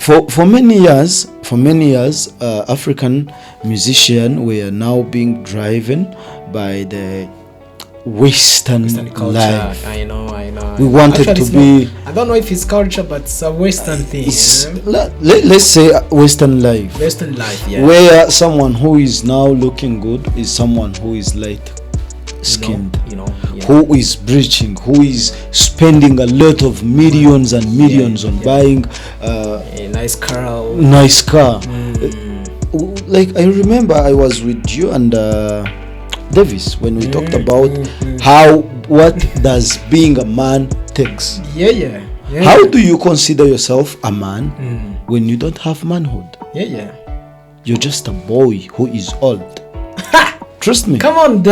for many years, African musicians were now being driven by the Western culture. life. I know. We wanted Actually, to be. I don't know if it's culture, but it's a Western thing. Let's say Western life. Western life, yeah. Where someone who is now looking good is someone who is light skinned, yeah. who is breaching, who is spending a lot of millions and millions on buying a nice car. Like I remember I was with you and Davis when we talked about what does being a man takes. Yeah. How do you consider yourself a man when you don't have manhood? Yeah. You're just a boy who is old. Trust me. Come on,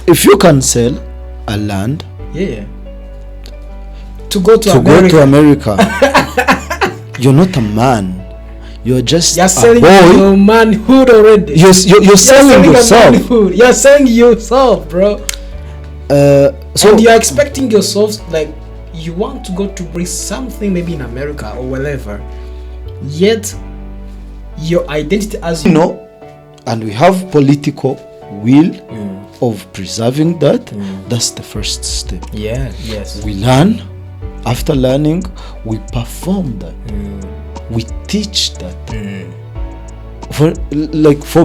if you can sell a land, to go to America, you're not a man. You're just you're selling a boy. Your manhood already. You're selling yourself. You're selling yourself, bro. So and you're expecting yourself, like you want to go to bring something maybe in America or wherever, yet your identity as you know, and we have political will of preserving that. That's the first step. Yes. We learn. After learning, we perform that. We teach that. For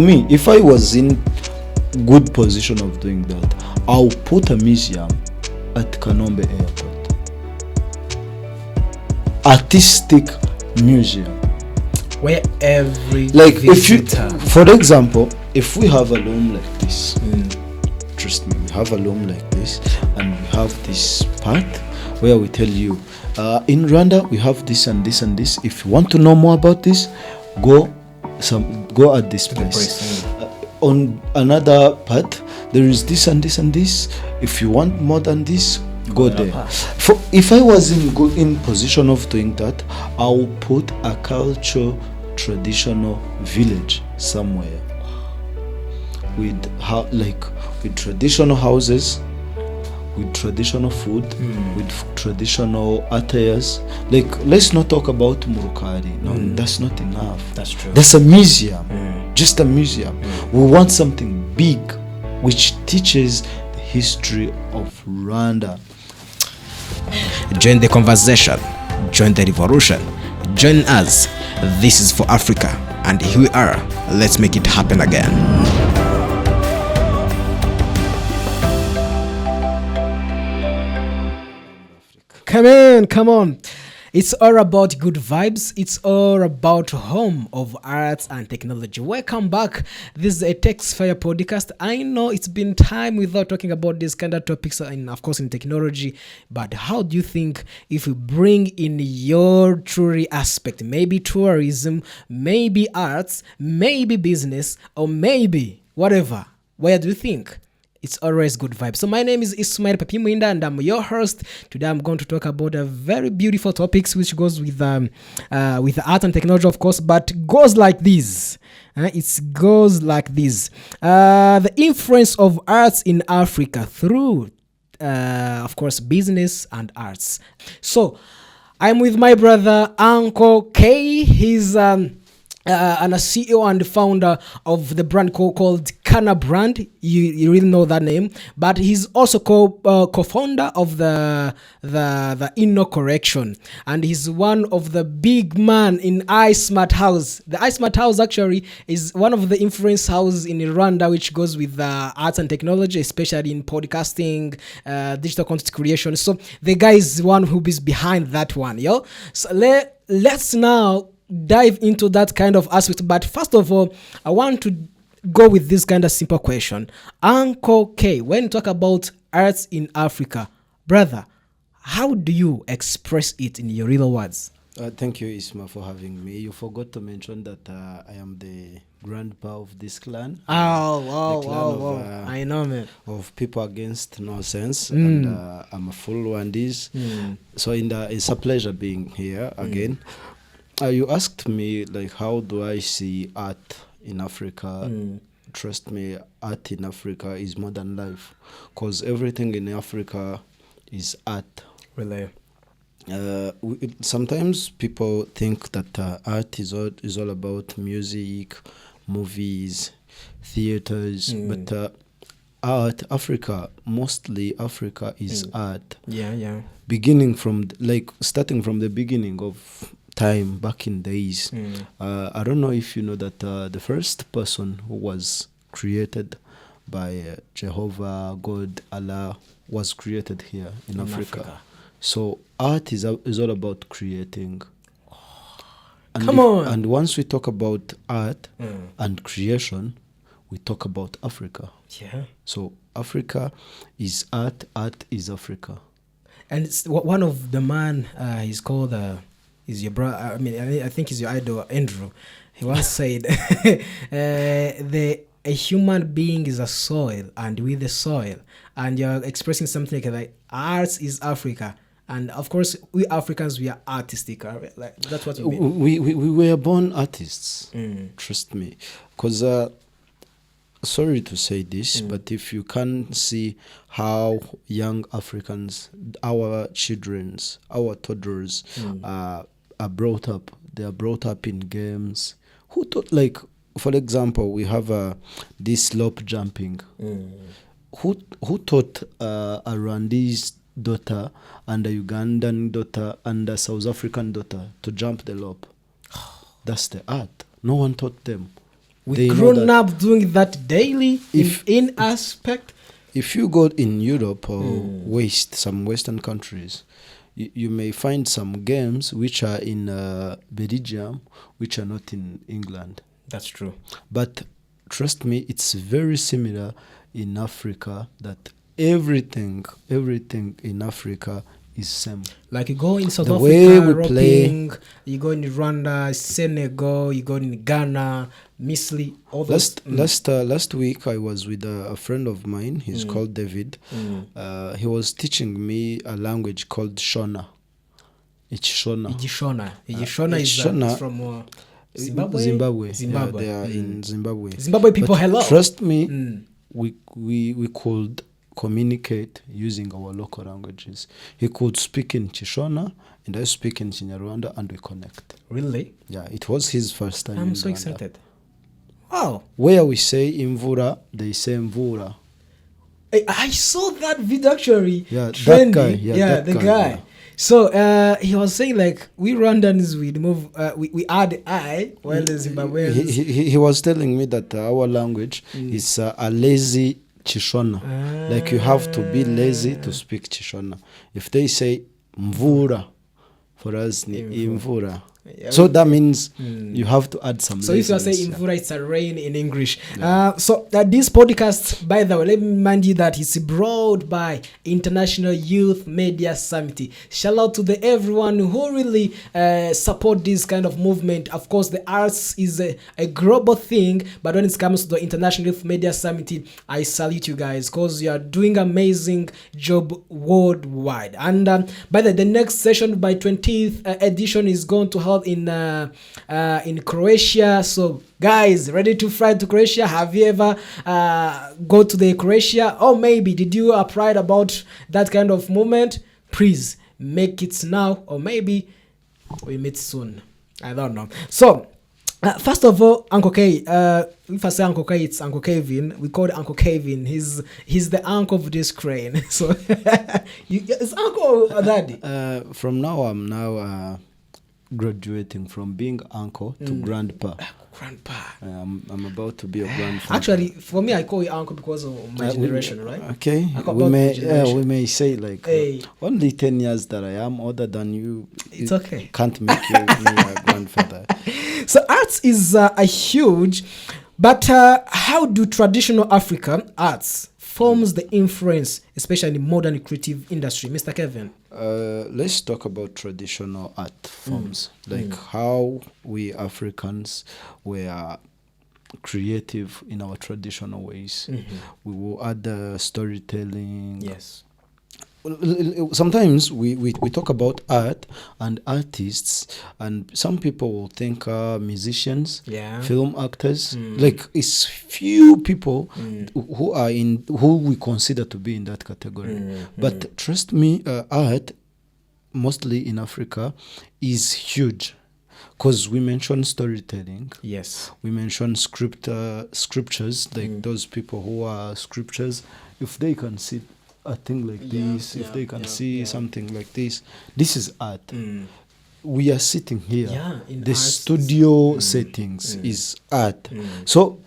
me, if I was in good position of doing that, I'll put a museum at Kanombe Airport. Artistic museum. Where every for example, if we have a room like this, trust me, we have a room like this, and we have this part where we tell you, in Rwanda we have this and this and this. If you want to know more about this, go at this place. On another part, there is this and this and this. If you want more than this, go there. If I was in position of doing that, I will put a cultural traditional village somewhere with traditional houses, with traditional food, with traditional attires. Like, let's not talk about Murukari. No, that's not enough. That's true. That's a museum, just a museum. We want something big, which teaches the history of Rwanda. Join the conversation, join the revolution, join us. This is for Africa, and here we are. Let's make it happen again. Come on. It's all about good vibes. It's all about home of arts and technology. Welcome back. This is a TechSphere Podcast. I know it's been time without talking about these kind of topics, and of course in technology. But how do you think if we bring in your truly aspect, maybe tourism, maybe arts, maybe business, or maybe whatever? Where do you think? It's always good vibes. So my name is Ismail, Papi Muhinda, and I'm your host. Today I'm going to talk about a very beautiful topics which goes with art and technology, of course, but goes like this. It goes like this. The influence of arts in Africa through, of course, business and arts. So I'm with my brother, Uncle K. He's and a CEO and founder of the brand called Kana brand. You really know that name, but he's also co-founder of the Inno Correction, and he's one of the big man in iSmartHouse. The iSmartHouse actually is one of the influence houses in Rwanda, which goes with arts and technology, especially in podcasting, digital content creation. So the guy is one who is behind that one, yo. So let's now dive into that kind of aspect. But first of all, I want to go with this kind of simple question. Uncle K, when you talk about arts in Africa, brother, how do you express it in your real words? Thank you, Isma, for having me. You forgot to mention that I am the grandpa of this clan. Oh, I know, man. Of people against nonsense, and I'm a full Rwandese. So it's a pleasure being here again. You asked me, like, how do I see art in Africa? Trust me, art in Africa is modern life, because everything in Africa is art. Really? Sometimes people think that art is all about music, movies, theaters, but art, Africa, mostly Africa is art. Yeah. Beginning from starting from the beginning of time back in days. I don't know if you know that the first person who was created by Jehovah, God, Allah, was created here in Africa. So art is all about creating. Come on. And once we talk about art and creation, we talk about Africa. Yeah. So Africa is art, art is Africa. And it's one of the man, he's called, is your brother, I think he's your idol, Andrew. He once said, a human being is a soil, and with the soil, and you're expressing something like art is Africa. And of course, we Africans, we are artistic. Right? Like, that's what you mean. We were born artists, trust me. Because, sorry to say this, but if you can see how young Africans, our children's, our toddlers are brought up, they are brought up in games. Who taught, like, for example, we have this slope jumping. Who taught a Rwandese daughter and a Ugandan daughter and a South African daughter to jump the rope? That's the art. No one taught them. We grown up doing that daily in aspect. If you go in Europe or some Western countries, you may find some games which are in Belgium, which are not in England. That's true. But trust me, it's very similar in Africa, that everything in Africa is same. Like you go in South The Africa, way we roping, you go in Rwanda, Senegal, you go in Ghana, Misli, all those. Last week I was with a friend of mine. He's called David. He was teaching me a language called Shona. It's Shona. Shona is from Zimbabwe. Yeah, they are in Zimbabwe. Zimbabwe people, but hello. Trust me, we could communicate using our local languages. He could speak in Chishona and I speak in Chinyarwanda, and we connect. Really? Yeah, it was his first time. I'm so excited. Wow. Where we say imvura, they say mvura. I saw that video actually. Yeah, trending. that guy. Yeah, the guy. Yeah. So he was saying like we Rwandans we move we add I while the Zimbabweans. He was telling me that our language is a lazy Chishona. Like you have to be lazy to speak Chishona. If they say mvura, for us ni imvura. Yeah, so that means you have to add some. So if you are saying imvura, it's a rain in English. Yeah. So this podcast, by the way, let me remind you that it's brought by International Youth Media Summit. Shout out to everyone who really support this kind of movement. Of course, the arts is a global thing, but when it comes to the International Youth Media Summit, I salute you guys because you are doing amazing job worldwide. And by the next session, by 20th edition, is going to help in Croatia. So guys, ready to fly to Croatia? Have you ever go to the Croatia, or maybe did you apply about that kind of movement? Please make it now, or maybe we meet soon. I don't know. So first of all, Uncle K, if I say Uncle K, it's Uncle Kevin. We call it Uncle Kevin. He's the uncle of this crane. So it's uncle or daddy? From now, I'm now graduating from being uncle to grandpa. Grandpa. I'm about to be a grandfather. Actually, for me, I call you uncle because of my generation, right? Okay. We may say like only 10 years that I am older than you. It's okay. Can't make you me a grandfather. So arts is a huge, but how do traditional African arts forms the influence, especially in the modern creative industry, Mr. Kevin? Let's talk about traditional art forms, like how we Africans were creative in our traditional ways. We will add storytelling. Yes. Sometimes we talk about art and artists, and some people will think musicians, film actors. Like it's few people who we consider to be in that category. But trust me, art, mostly in Africa is huge, because we mention storytelling. Yes. We mention scriptures, like those people who are scriptures. If they can see a thing like this, if they can see something like this is art. We are sitting here. In the studio settings is art. So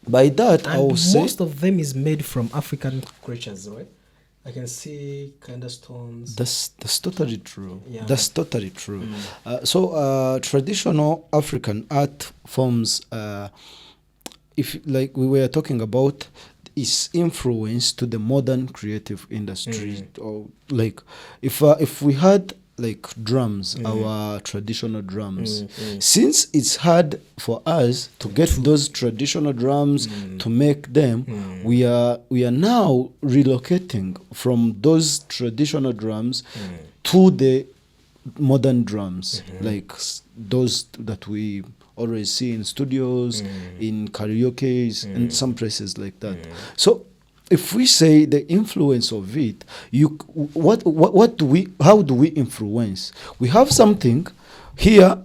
by that, I will say most of them is made from African creatures, right? I can see kind of stones. That's totally true. Yeah. That's totally true. So traditional African art forms, if like we were talking about, is influence to the modern creative industry. Or like if we had like drums, our traditional drums, since it's hard for us to get those traditional drums to make them, we are now relocating from those traditional drums to the modern drums, like those that we always see in studios, in karaoke's, and some places like that. So if we say the influence of it, how do we influence? We have something here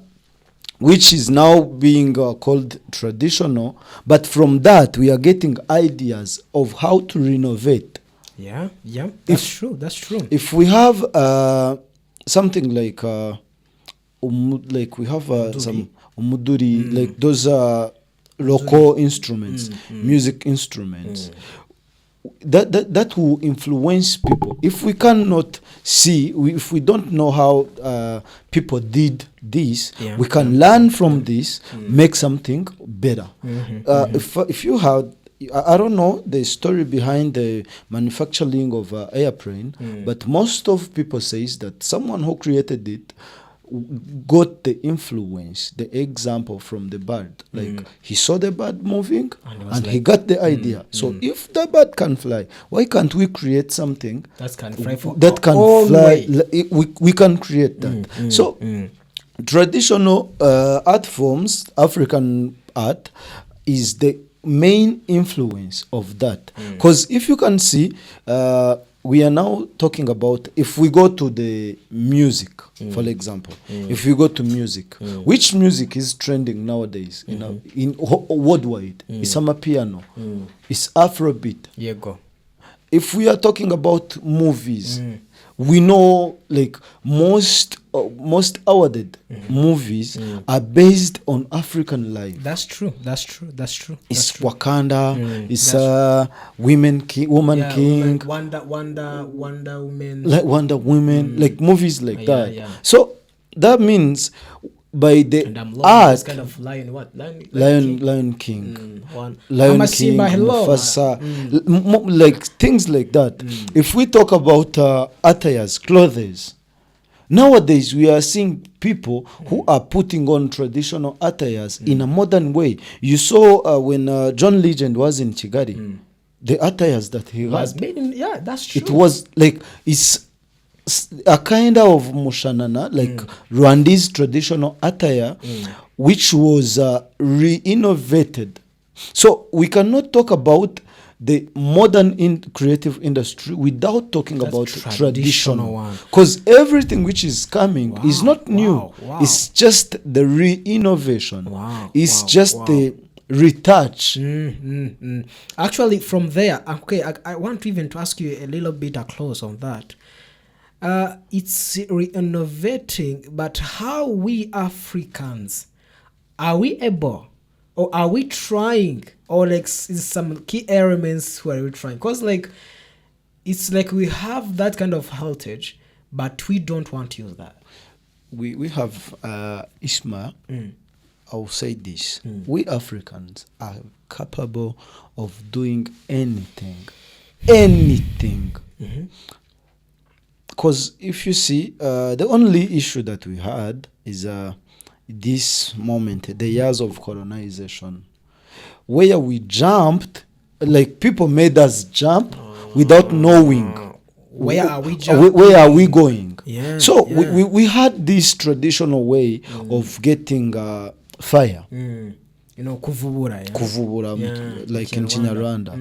which is now being called traditional, but from that we are getting ideas of how to renovate. That's true. If we have something like we have some umuduri, like those local instruments, music instruments, that will influence people. If we cannot see, if we don't know how people did this, we can learn from this, make something better. If you have, I don't know the story behind the manufacturing of airplane, but most of people says that someone who created it got the influence, the example from the bird. Like he saw the bird moving and he got the idea. So if the bird can fly, why can't we create something that can fly we can create that. So traditional art forms, African art, is the main influence of that. Because if you can see, we are now talking about, if we go to the music, for example, if we go to music, which music is trending nowadays in worldwide? It's Amapiano, it's Afrobeat. If we are talking about movies, we know like most awarded movies are based on African life. That's true. It's Wakanda. It's woman king. Wonder Woman. Like Wonder Woman. Like movies like that. So that means by the art, kind of lion king, Simba, Mufasa, like things like that. If we talk about attires, clothes, nowadays we are seeing people who are putting on traditional attires in a modern way. You saw when John Legend was in Kigali, the attires that he had. That's true. It was like, it's a kind of mushanana, like Rwandese traditional attire, which was re-innovated. So we cannot talk about the modern creative industry without talking about traditional one, because everything which is coming is not new. It's just the re-innovation. It's just the retouch. Actually, from there, okay, I want even to ask you a little bit close on that. It's renovating, but how we Africans, are we able, or are we trying, or like is some key elements where we're trying? Because like it's like we have that kind of heritage, but we don't want to use that. We have Ismail. I'll say this: we Africans are capable of doing anything. Because if you see, the only issue that we had is this moment, the years of colonization, where we jumped, like people made us jump without knowing where are we jumping? Where are we going. We had this traditional way of getting fire. Kuvubura, like in Kinyarwanda.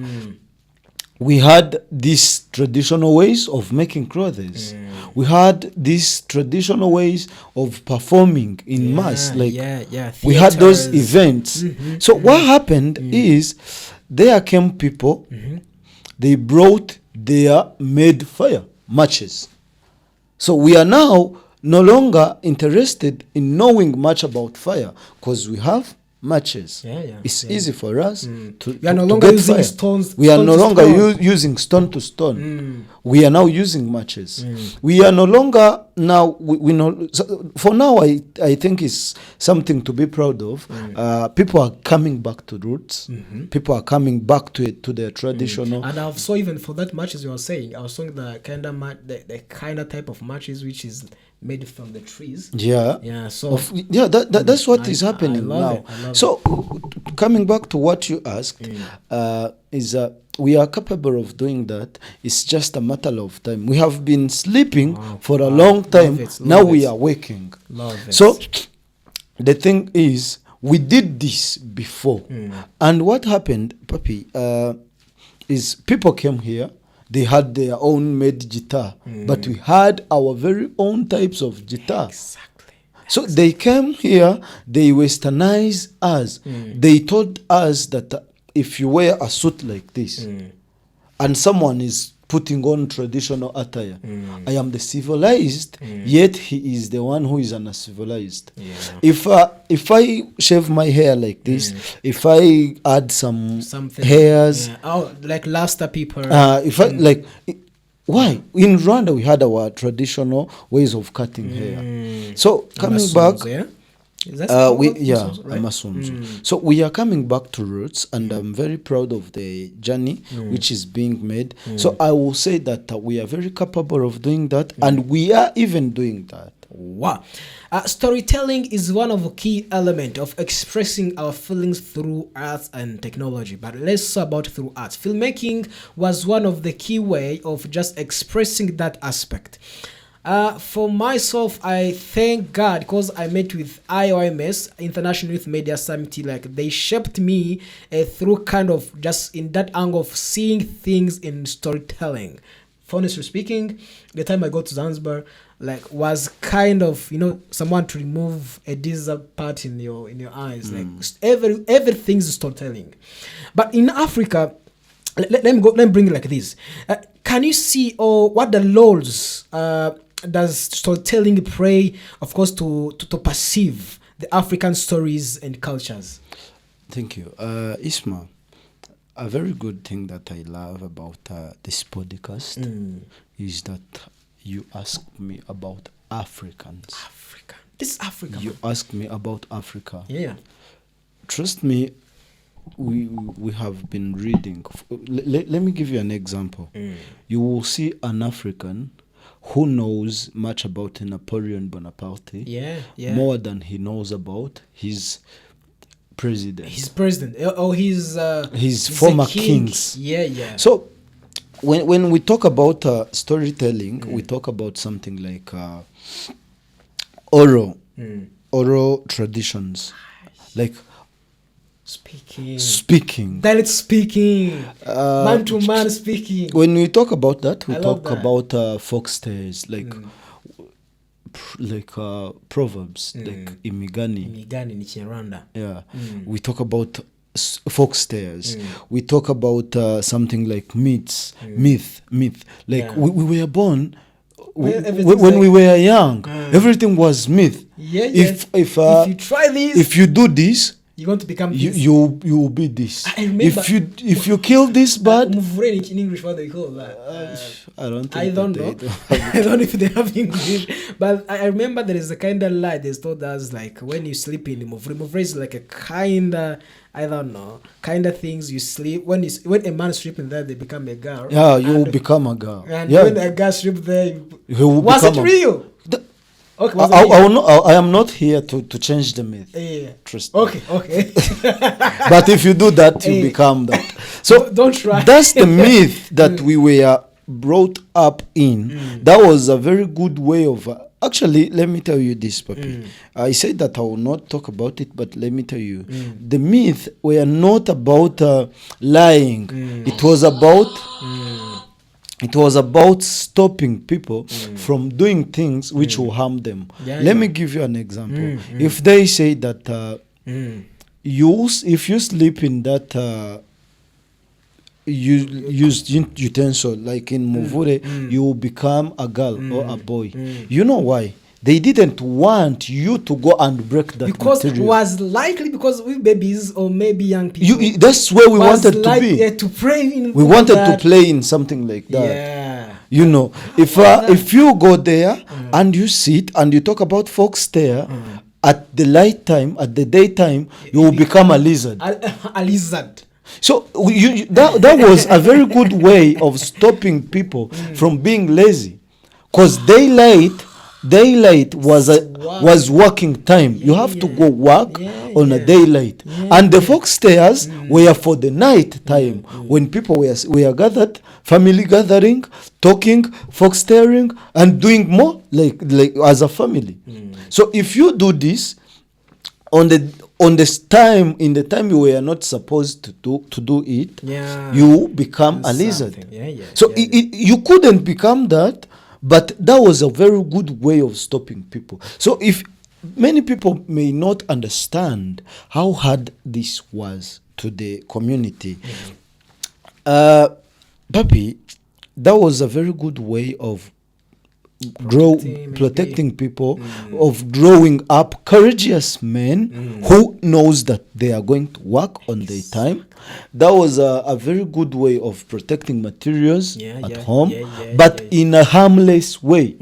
we had these traditional ways of making clothes. We had these traditional ways of performing in mass. Like we had those events. So what happened is there came people, they brought their made fire matches. So we are now no longer interested in knowing much about fire because we have matches. It's easy for us to we are no to longer get using fire. stones. We are stone no to longer stone. using stone to stone. We are now using matches. We are no longer now. We know. So for now, I think it's something to be proud of. People are coming back to roots. People are coming back to their traditional. And I saw even for that matches you were saying, I was saying the kind of the kind of type of matches which is made from the trees. So that's what is happening now. So coming back to what you asked, is we are capable of doing that. It's just a matter of time. We have been sleeping for a long time. Now we are waking. So the thing is, we did this before, and what happened, Papi, is people came here. They had their own made guitar, but we had our very own types of guitar. Exactly. So they came here, they westernized us. They told us that if you wear a suit like this, and someone is putting on traditional attire, I am the civilized, yet he is the one who is uncivilized. If I shave my hair like this, if I add something hairs, like Lasta people, if I like. Why? In Rwanda, we had our traditional ways of cutting hair. So coming back, Amasunzu. So we are coming back to roots, and I'm very proud of the journey which is being made. So I will say that we are very capable of doing that, and we are even doing that. Wow. Storytelling is one of the key elements of expressing our feelings through arts and technology, but less so about through arts. Filmmaking was one of the key way of just expressing that aspect. For myself, I thank God because I met with IOMS, International Youth Media Summit. Like they shaped me through kind of just in that angle of seeing things in storytelling. Honestly speaking, the time I got to Zanzibar, like was kind of someone to remove a desert part in your eyes. Like everything's storytelling. But in Africa, let me bring it like this. Can you see what the laws does storytelling pray, of course, to perceive the African stories and cultures? Thank you, Ismail. A very good thing that I love about this podcast is that you ask me about Africans. This is Africa. You ask me about Africa. Yeah. Trust me, we have been reading. Let me give you an example. You will see an African who knows much about Napoleon Bonaparte. More than he knows about his president. His president. Oh, his former kings. So when we talk about storytelling, we talk about something like oral traditions, like speaking, dialect speaking, man to man speaking. When we talk about that, we talk about folk tales, like proverbs, like imigani ni Kinyarwanda. We talk about folk tales. We talk about something like myth. Like we were born when we were young. Everything was myth. If you try this, if you do this, you're going to become this. You will be this. If you kill this bird, in English, what they call that? I don't know. I don't know if they have English, but I remember there is a kind of lie they told us, like when you sleep in the muvre is like a kind of, I don't know, kind of things you sleep when a man sleeping there, they become a girl. Yeah, you will become a girl. And when a girl sleep there, was it real? Okay, I am not here to change the myth. Trust me. Okay. But if you do that, you become that. So don't try. That's the myth that we were brought up in. That was a very good way of Actually, let me tell you this, Papi. I said that I will not talk about it, but let me tell you, the myth were not about lying. It was about stopping people from doing things which will harm them. Let me give you an example. If they say that if you sleep in that used utensil, like in Muvure, you will become a girl or a boy. You know why? They didn't want you to go and break that because material. It was likely because we babies or maybe young people. That's where we wanted to be. To pray we wanted to play in something like that. Yeah. You know, if you go there and you sit and you talk about folks there, at the daytime, you will become a lizard. A lizard. So that was a very good way of stopping people from being lazy, because daylight was working time. You have to go work on a daylight, and the folk stairs were for the night time when people were gathered, family gathering, talking, folk staring, and doing more like as a family. So if you do this in the time you were not supposed to do it, you become a lizard. You couldn't become that, but that was a very good way of stopping people. So if many people may not understand how hard this was to the community, Papi, that was a very good way of protecting people, of growing up courageous men who knows that they are going to work on their time. That was a very good way of protecting materials at home, but in a harmless way.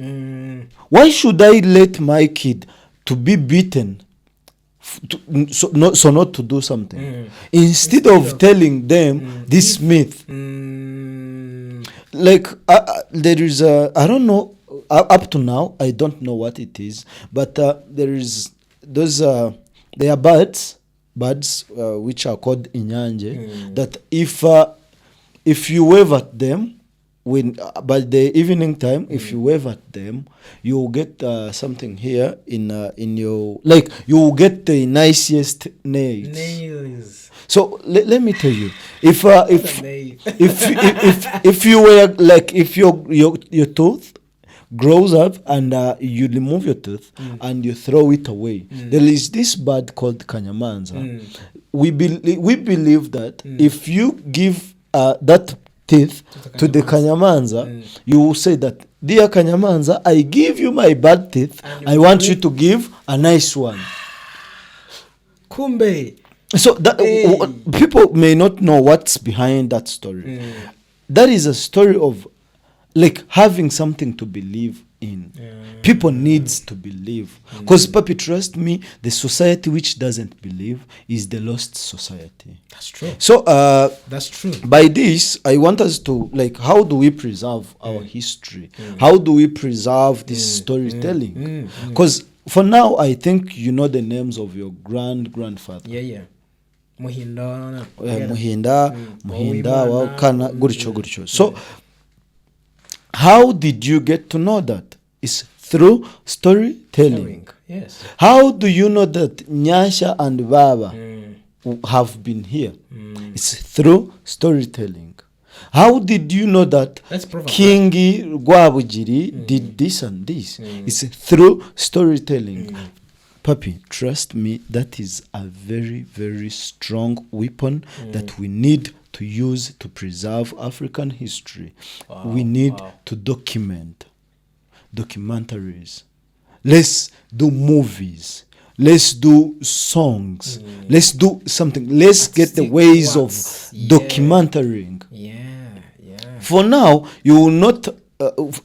Why should I let my kid to be beaten so not to do something instead of telling them this myth? Like there is I don't know. Up to now, I don't know what it is, but there are birds which are called inyanje, that if you wave at them by the evening time, if you wave at them, you will get something here in your, like, you will get the nicest nails. So let me tell you, if you were like, if your tooth grows up and you remove your tooth and you throw it away, there is this bird called kanyamanza. We believe that if you give that teeth to the kanyamanza, you will say that, dear kanyamanza, I give you my bad teeth, I want you to give a nice one. Kumbe. So that people may not know what's behind that story. That is a story of, like, having something to believe in. People needs to believe, because Papi, trust me, the society which doesn't believe is the lost society. That's true. So that's true. By this, I want us to, like, how do we preserve our history? How do we preserve this storytelling? Because for now, I think you know the names of your grandfather. Muhinda, Wakana, Guricho. So how did you get to know that? It's through storytelling. Yes. How do you know that Nyasha and Baba have been here? It's through storytelling. How did you know that Kingi Gwabujiri did this and this? It's through storytelling. Papi, trust me, that is a very, very strong weapon that we need to use to preserve African history. We need to document documentaries. Let's do movies. Let's do songs. Let's do something. Let's get the ways of documenting. For now, you will not,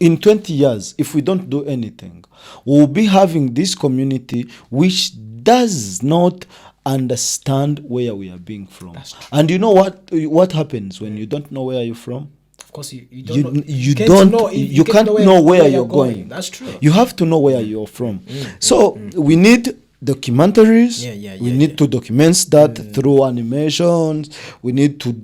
in 20 years, if we don't do anything, we'll be having this community which does not understand where we are being from. And you know what happens when you don't know where you're from? Of course, you can't know where you're going. That's true. You have to know where you're from. So we need documentaries. We need to document that through animations. We need to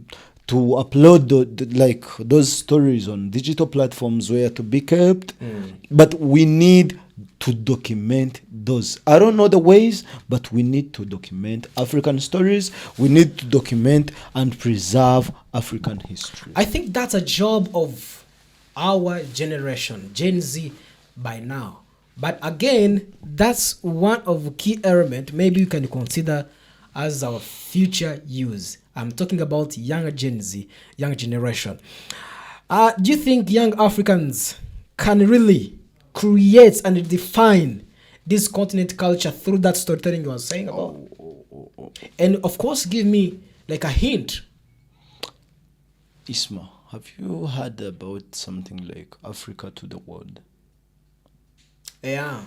to upload like those stories on digital platforms where to be kept, but we need to document those. I don't know the ways, but we need to document African stories. We need to document and preserve African history. I think that's a job of our generation, Gen Z, by now. But again, that's one of the key element maybe you can consider as our future use. I'm talking about younger Gen Z, young generation. Do you think young Africans can really create and define this continent culture through that storytelling you were saying about? And of course, give me like a hint. Isma, have you heard about something like Africa to the world? Yeah.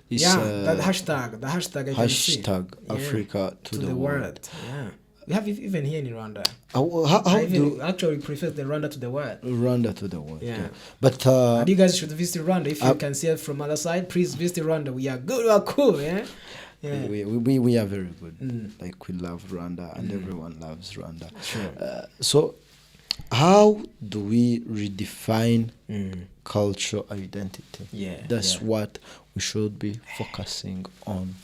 It's, that hashtag. The hashtag I can see. Hashtag Africa to the world. Yeah. We have it even here in Rwanda. How do actually prefer the Rwanda to the world. Rwanda to the world? Yeah. But and you guys should visit Rwanda. If you can see it from other side, please visit Rwanda. We are good. We are cool. Yeah. Yeah. We are very good. Like we love Rwanda, and everyone loves Rwanda. Sure. So, how do we redefine cultural identity? Yeah. That's what we should be focusing on.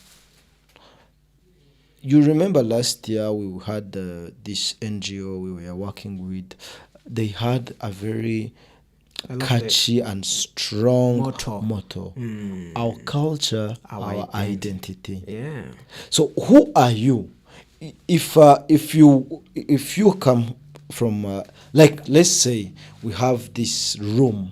You remember last year we had this NGO we were working with. They had a very catchy and strong motto. Our culture, our identity. Yeah. So who are you? If you come from like, let's say we have this room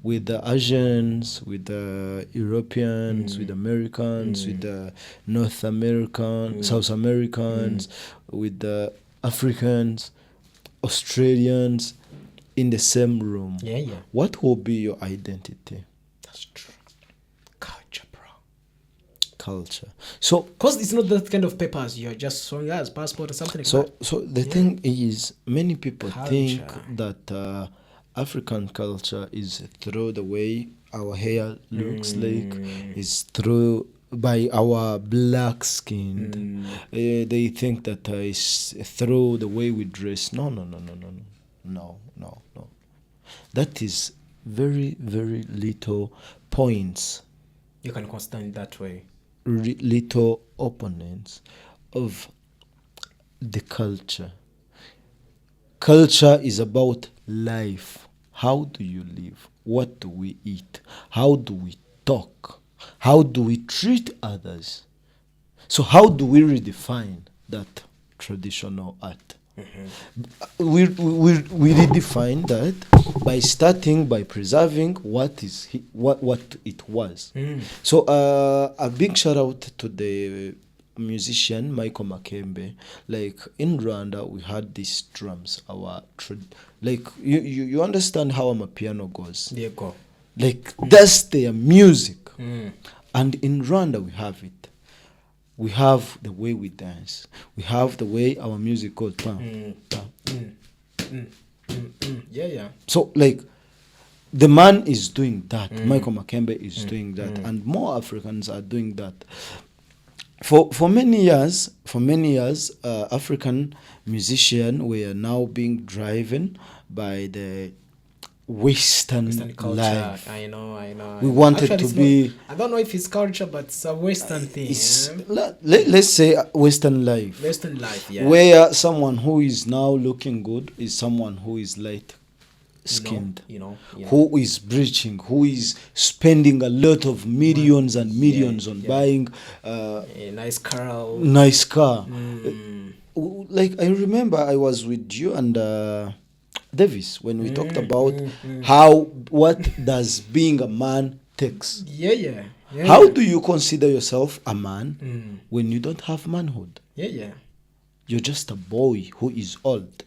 with the Asians, with the Europeans, with Americans, with the North Americans, South Americans, with the Africans, Australians in the same room. Yeah. What will be your identity? That's true. Culture, bro. Culture. So, because it's not that kind of papers you're just showing us, passport or something like that. So the thing is, many people think Culture. that African culture is through the way our hair looks like, is through by our black skin. They think that it's through the way we dress. No. That is very, very little points. You can consider it that way. Little opponents of the culture. Culture is about life. How do you live? What do we eat? How do we talk? How do we treat others? So how do we redefine that traditional art? We redefine that by starting by preserving what it was. So a big shout out to the musician Michael Makembe. Like in Rwanda we had these drums, like you understand how a piano goes. There you go. Like that's their music. And in Rwanda we have it. We have the way we dance. We have the way our music goes. Yeah. So like the man is doing that. Michael Makembe is doing that, and more Africans are doing that. For many years, African musicians were now being driven by the Western culture. life. I know. We wanted actually, to be. I don't know if it's culture, but it's a Western thing. Let's say Western life. Western life, yeah. Where someone who is now looking good is someone who is light skinned, who is preaching, who is spending a lot of millions and millions on buying a nice car. Like I remember I was with you and Davis when we talked about what does being a man takes. Yeah. How do you consider yourself a man when you don't have manhood? Yeah. You're just a boy who is old.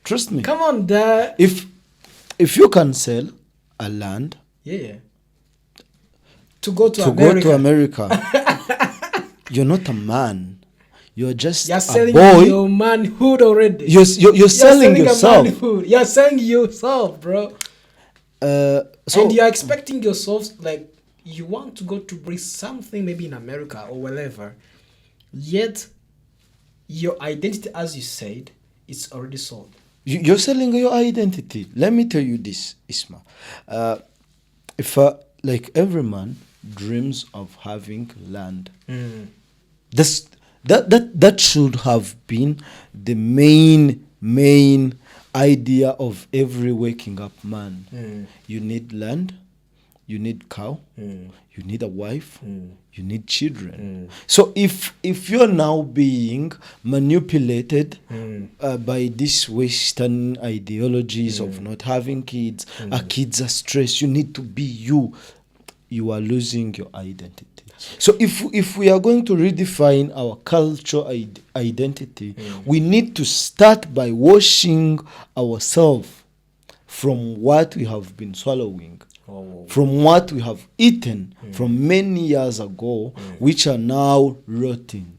Trust me. Come on, Dad. If you can sell a land, to go to America, you're not a man. You're just a selling boy. Your manhood already. You're selling yourself. You're selling yourself, bro. And you're expecting yourself, like you want to go to bring something maybe in America or wherever. Yet your identity, as you said, it's already sold. You're selling your identity. Let me tell you this, Isma. If like every man dreams of having land, this that should have been the main idea of every waking up man. You need land, you need cow, you need a wife, you need children. So if you're now being manipulated by these Western ideologies of not having kids, kids are stress, you need to be you are losing your identity. So if we are going to redefine our culture identity, we need to start by washing ourselves from what we have been swallowing, from what we have eaten from many years ago, which are now rotting.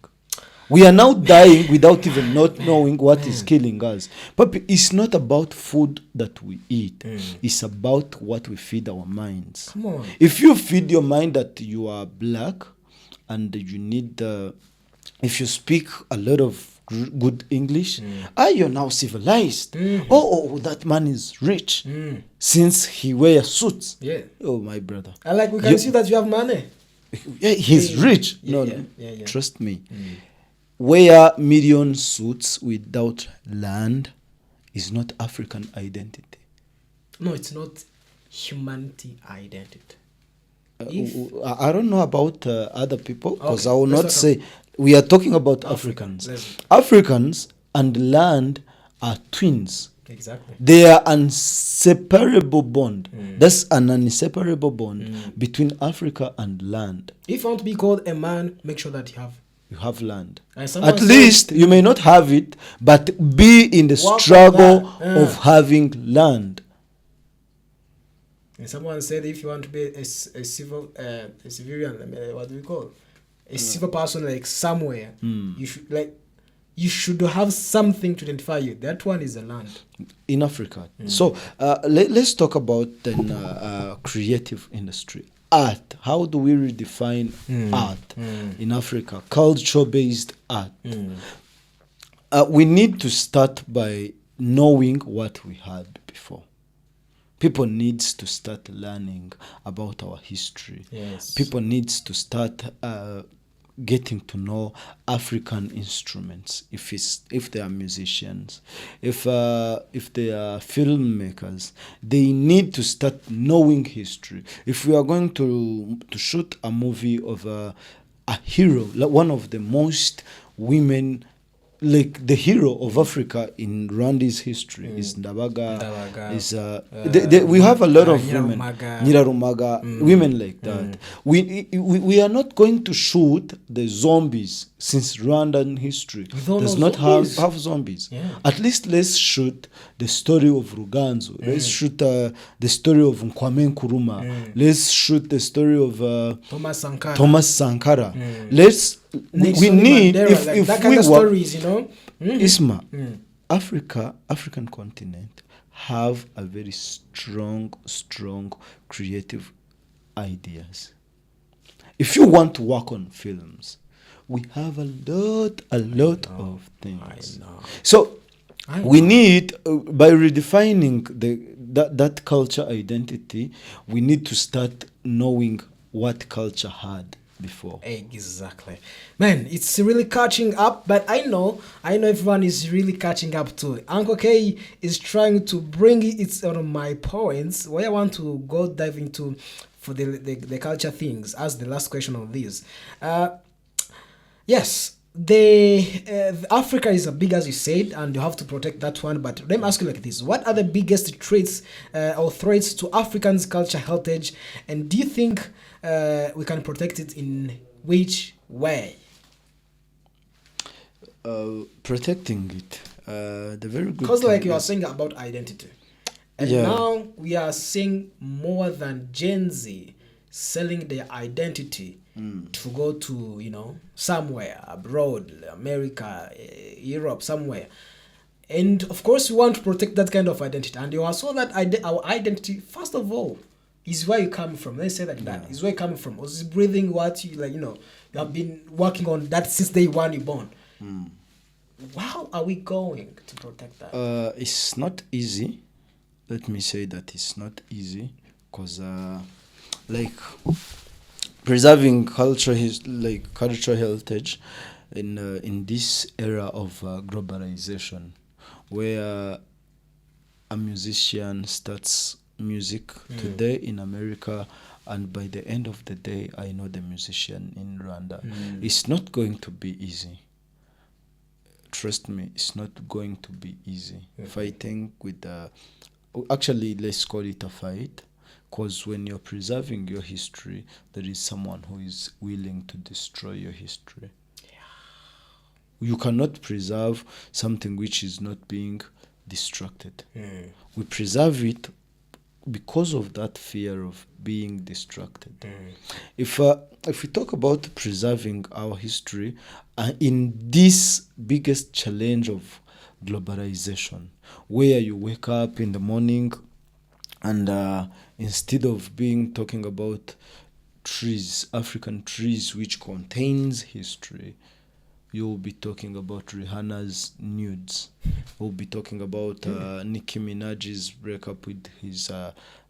We are now dying without even not knowing what is killing us. But it's not about food that we eat. It's about what we feed our minds. Come on. If you feed your mind that you are black and you need, if you speak a lot of good English, you're now civilized. Oh, that man is rich since he wears suits. Yeah. Oh, my brother. And like we can see that you have money. Yeah, he's rich. Yeah, No, yeah. trust me. Wear million suits without land is not African identity. No, it's not humanity identity. I don't know about other people, because Okay, I will let's not talk say we are talking about Africans. Africans and land are twins. Exactly. They are inseparable bond. That's an inseparable bond between Africa and land. If you want to be called a man, make sure that you have land. And someone At said- least you may not have it, but be in the Work on struggle that. of having land. And someone said if you want to be a civil, a civilian, what do we call a civil person, like somewhere, you should have something to identify you. That one is the land. In Africa. So let's talk about then creative industry. Art. How do we redefine art in Africa? Culture-based art. We need to start by knowing what we had before. People needs to start learning about our history. Yes. People needs to start getting to know African instruments. If they are musicians, if they are filmmakers, they need to start knowing history. If we are going to shoot a movie of a hero, like one of the most women, like the hero of Africa in Rwanda's history is Ndabaga. Is we have a lot of women, Nyirarumaga, women like that. We are not going to shoot the zombies, since Rwandan history does not have zombies. Yeah. At least let's shoot the story of Ruganzu. Let's shoot the story of Kwame Nkrumah. Let's shoot the story of Thomas Sankara. We need Mandela, if that we kind of work, stories, you know. Isma, African continent have a very strong creative ideas. If you want to work on films, we have a lot of things. I know. So we need, by redefining that culture identity, we need to start knowing what culture had before. Exactly. Man, it's really catching up, but I know everyone is really catching up too. Uncle K is trying to bring it on my points where I want to go dive into for the culture things as the last question of this. Yes, the Africa is big, as you said, and you have to protect that one. But let me ask you like this: what are the biggest traits or threats to Africans' culture heritage, and do you think we can protect it in which way? Protecting it, the very good. Because like you are saying about identity, and now we are seeing more than Gen Z selling their identity to go to, somewhere abroad, America, Europe, somewhere. And of course, we want to protect that kind of identity. And you also that our identity, first of all, is where you come from. Let's say that is where you come from. Is breathing what you you have been working on that since day one you're born. how are we going to protect that? It's not easy. Let me say that it's not easy because, like, preserving cultural heritage in this era of globalization, where a musician starts music today in America, and by the end of the day, I know the musician in Rwanda. It's not going to be easy. Trust me, it's not going to be easy. Fighting with actually, let's call it a fight, because when you're preserving your history, there is someone who is willing to destroy your history. You cannot preserve something which is not being destructed. We preserve it because of that fear of being distracted. If we talk about preserving our history in this biggest challenge of globalization, where you wake up in the morning and instead of being talking about trees, African trees, which contains history, you'll be talking about Rihanna's nudes. We'll be talking about Nicki Minaj's breakup with his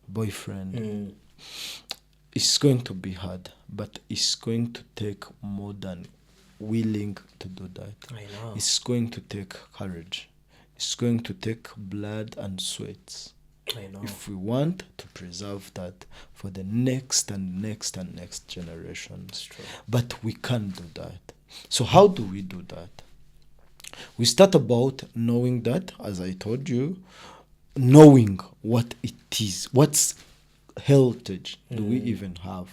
boyfriend. It's going to be hard, but it's going to take more than willing to do that. I know. It's going to take courage. It's going to take blood and sweat. I know. If we want to preserve that for the next and next and next generations. But we can't do that. So how do we do that? We start about knowing that, as I told you, knowing what it is. What's heritage do we even have?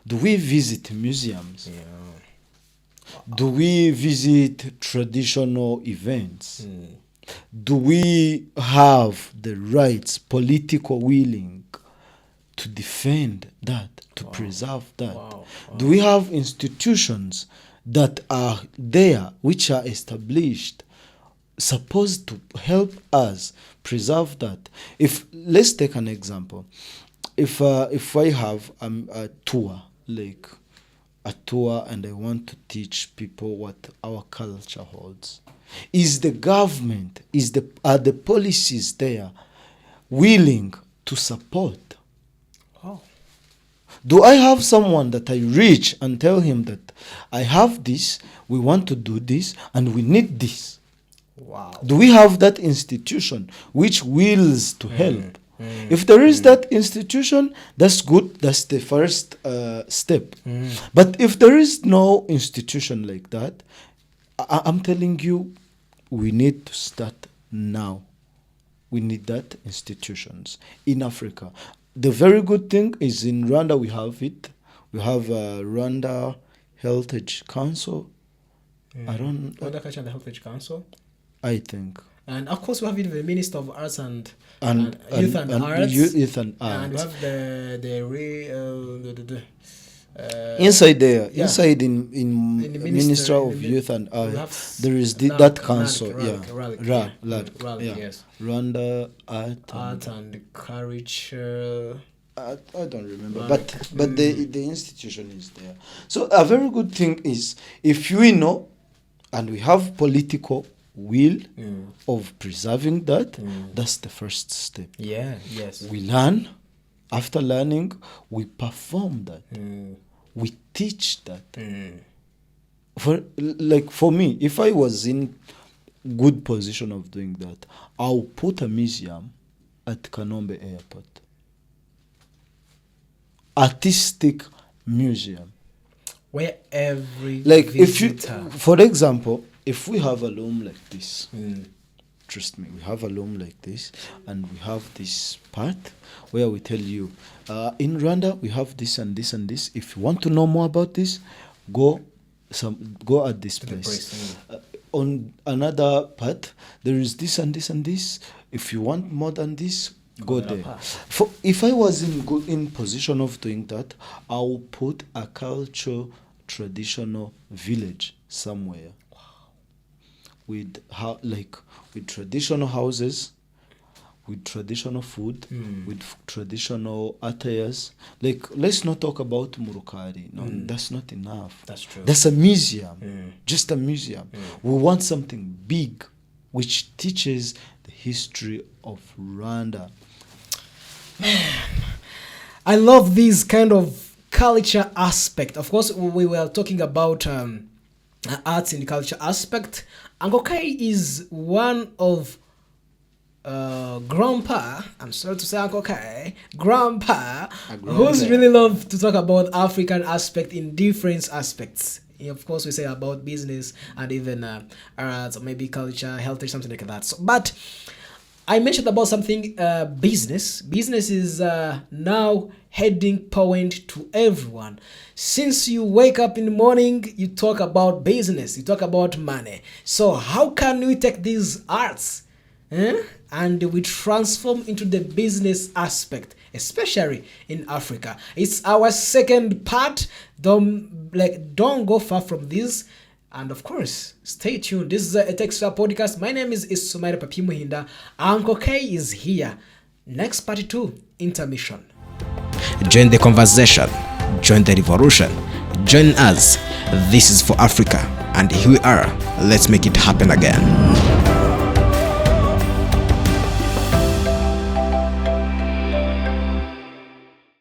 Do we visit museums? Do we visit traditional events? Do we have the rights, political willing to defend that, to preserve that? Do we have institutions that are there, which are established, supposed to help us preserve that? If let's take an example. If I have a tour, like a tour, and I want to teach people what our culture holds, is the government, are the policies there willing to support? Do I have someone that I reach and tell him that I have this, we want to do this, and we need this? Do we have that institution which wills to help? If there is that institution, that's good. That's the first step. But if there is no institution like that, I'm telling you, we need to start now. We need that institutions in Africa. The very good thing is in Rwanda we have it. We have Rwanda Heritage Council. Rwanda Culture and Heritage Council. I think. And of course we have the Minister of Arts and Youth and Arts. Youth and Arts. And we have the inside there, inside in Minister of Youth and Arts, there is that council. Yes. Rwanda Art and Courage. I don't remember, but the institution is there. So a very good thing is if we know and we have political will of preserving that, that's the first step. We learn. After learning, we perform that. We teach that. For me, if I was in good position of doing that, I'll put a museum at Kanombe Airport. Artistic museum. Where every visitor. For example, if we have a loom like this, trust me, we have a loom like this, and we have this part where we tell you, in Rwanda we have this and this and this. If you want to know more about this, go at this place. On another part, there is this and this and this. If you want more than this, go there. If I was in position of doing that, I will put a cultural traditional village somewhere. With traditional houses, with traditional food, with traditional attires. Like, let's not talk about Murukari. No, that's not enough. That's true. That's a museum, just a museum. We want something big, which teaches the history of Rwanda. I love this kind of culture aspect. Of course, we were talking about arts in the culture aspect. Ankokai is one of grandpa, I'm sorry to say Ankokai, grandpa, who's really love to talk about African aspect in different aspects. Of course, we say about business and even arts, or maybe culture, health, or something like that. So, but I mentioned about something business. Business is now heading point to everyone. Since you wake up in the morning, you talk about business, you talk about money. So how can we take these arts and we transform into the business aspect, especially in Africa? It's our second part. Don't go far from this. And of course, stay tuned. This is a TechSphere Podcast. My name is Ismail Papi Muhinda. Uncle K is here. Next part 2, intermission. Join the conversation. Join the revolution. Join us. This is for Africa. And here we are. Let's make it happen again.